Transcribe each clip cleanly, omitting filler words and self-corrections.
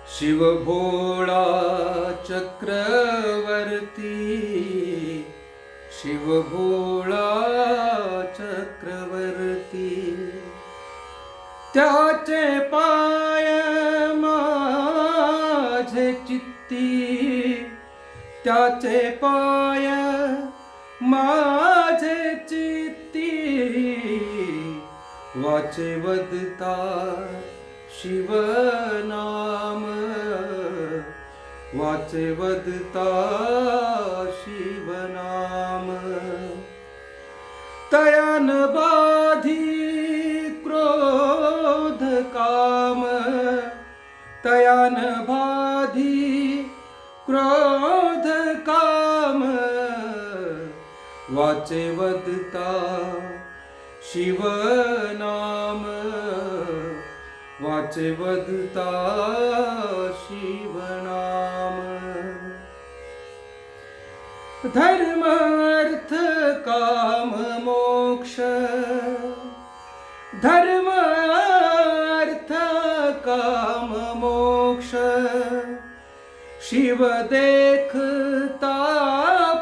शिव भोळा चक्रवर्ती, शिव भोळा चक्रवर्ती, त्याचे पाय माझे चित्ती, त्याचे पाय माझे चित्ती, वाचे वदता शिवनाम, वाचे वदता शिवनाम। तयान बाधी क्रोध काम, तयान बाधी क्रोध काम, वाचे वदता शिवनाम, वाचे वदता शिवनाम। धर्म अर्थ काम मोक्ष, धर्म अर्थ काम मोक्ष, शिव देखता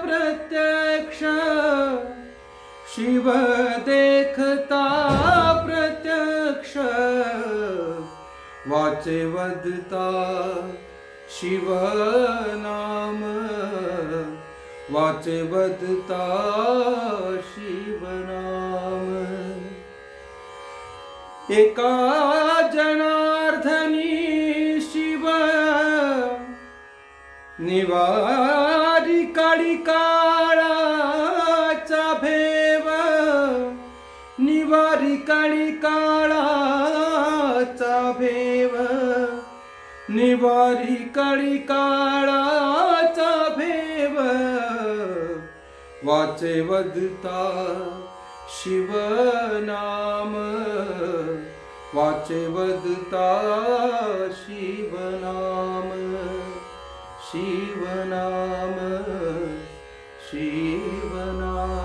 प्रत्यक्ष, शिव देखता प्रत्यक्ष, वाचे वदता शिवनाम, वाचे वदता शिवनाम। एका जनार्दनी शिव निवारी काळी काळाचा भेव, निवारी काळी काळाचा भेव, निवारी काळी काळाचा भेव, वाचे वदता शिवनाम, वाचे वदता शिवनाम, शिवनाम, शिवनाम।